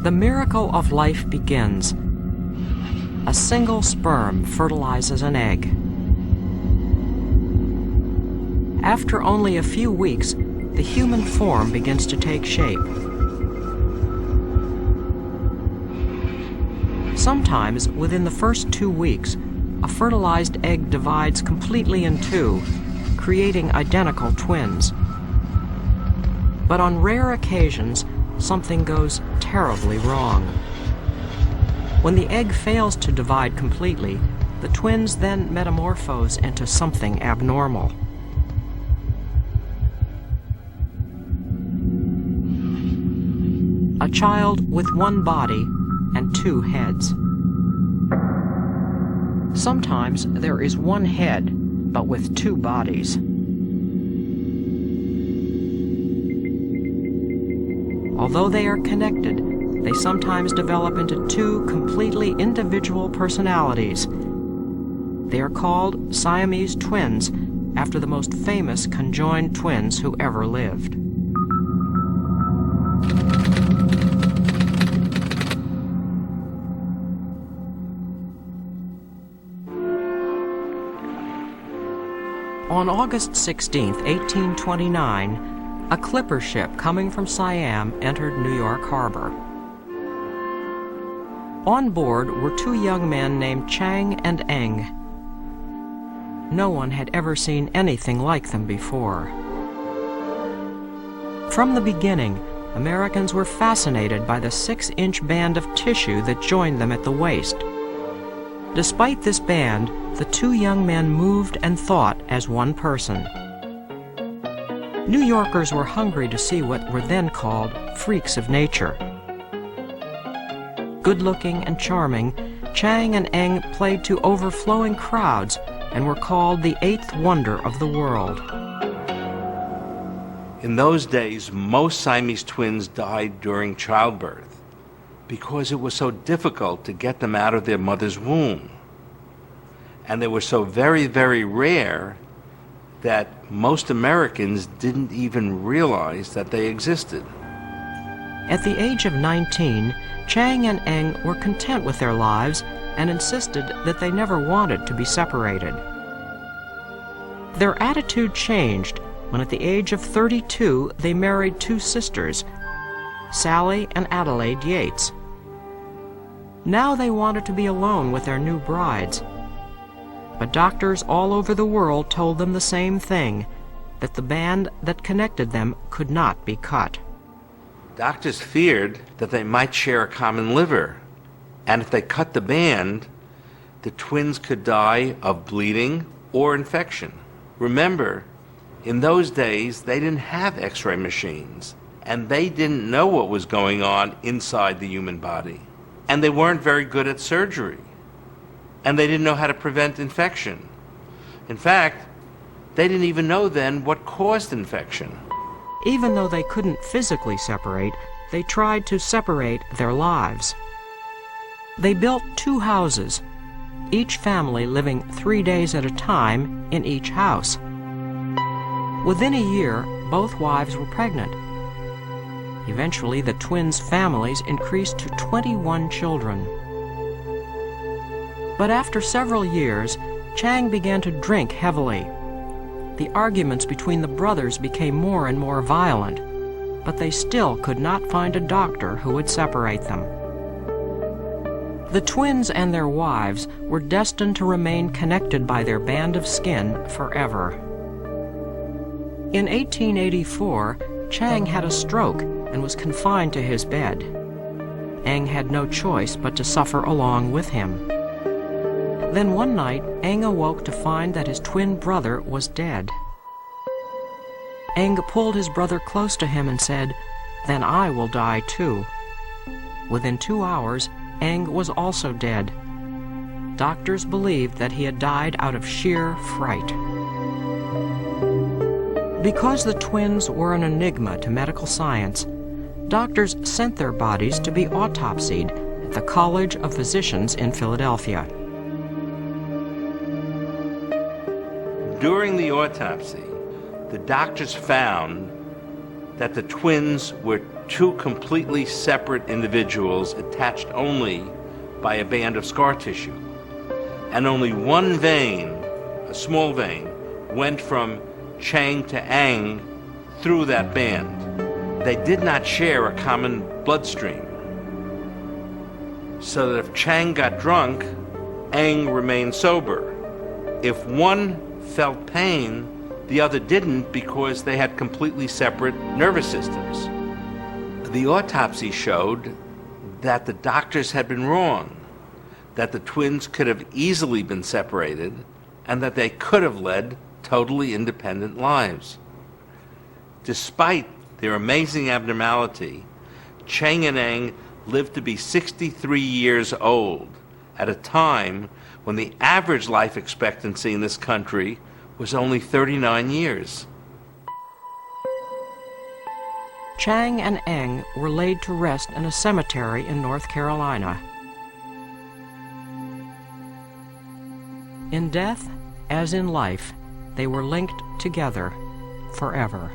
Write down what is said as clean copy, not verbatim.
The miracle of life begins. A single sperm fertilizes an egg. After only a few weeks, the human form begins to take shape. Sometimes, within the first 2 weeks, a fertilized egg divides completely in two, creating identical twins. But on rare occasions, something goes terribly wrong. When the egg fails to divide completely, the twins then metamorphose into something abnormal. A child with one body and two heads. Sometimes there is one head, but with two bodies. Although they are connected, they sometimes develop into two completely individual personalities. They are called Siamese twins, after the most famous conjoined twins who ever lived. On August 16, 1829, a clipper ship coming from Siam entered New York Harbor. On board were two young men named Chang and Eng. No one had ever seen anything like them before. From the beginning, Americans were fascinated by the 6-inch band of tissue that joined them at the waist. Despite this band, the two young men moved and thought as one person. New Yorkers were hungry to see what were then called freaks of nature. Good-looking and charming, Chang and Eng played to overflowing crowds and were called the eighth wonder of the world. In those days, most Siamese twins died during childbirth because it was so difficult to get them out of their mother's womb. And they were so very, very rare that most Americans didn't even realize that they existed. At the age of 19, Chang and Eng were content with their lives and insisted that they never wanted to be separated. Their attitude changed when at the age of 32 they married two sisters, Sally and Adelaide Yates. Now they wanted to be alone with their new brides. But doctors all over the world told them the same thing, that the band that connected them could not be cut. Doctors feared that they might share a common liver, and if they cut the band, the twins could die of bleeding or infection. Remember, in those days, they didn't have X-ray machines, and they didn't know what was going on inside the human body. And they weren't very good at surgery, and they didn't know how to prevent infection. In fact, they didn't even know then what caused infection. Even though they couldn't physically separate, they tried to separate their lives. They built two houses, each family living 3 days at a time in each house. Within a year, both wives were pregnant. Eventually, the twins' families increased to 21 children. But after several years, Chang began to drink heavily. The arguments between the brothers became more and more violent, but they still could not find a doctor who would separate them. The twins and their wives were destined to remain connected by their band of skin forever. In 1884, Chang had a stroke and was confined to his bed. Eng had no choice but to suffer along with him. Then one night, Eng awoke to find that his twin brother was dead. Eng pulled his brother close to him and said, "Then I will die too." Within 2 hours, Eng was also dead. Doctors believed that he had died out of sheer fright. Because the twins were an enigma to medical science, doctors sent their bodies to be autopsied at the College of Physicians in Philadelphia. During the autopsy, the doctors found that the twins were two completely separate individuals attached only by a band of scar tissue. And only one vein, a small vein, went from Chang to Eng through that band. They did not share a common bloodstream. So that if Chang got drunk, Eng remained sober. If one felt pain, the other didn't because they had completely separate nervous systems. The autopsy showed that the doctors had been wrong, that the twins could have easily been separated, and that they could have led totally independent lives. Despite their amazing abnormality, Chang and Eng lived to be 63 years old at a time when the average life expectancy in this country was only 39 years. Chang and Eng were laid to rest in a cemetery in North Carolina. In death, as in life, they were linked together forever.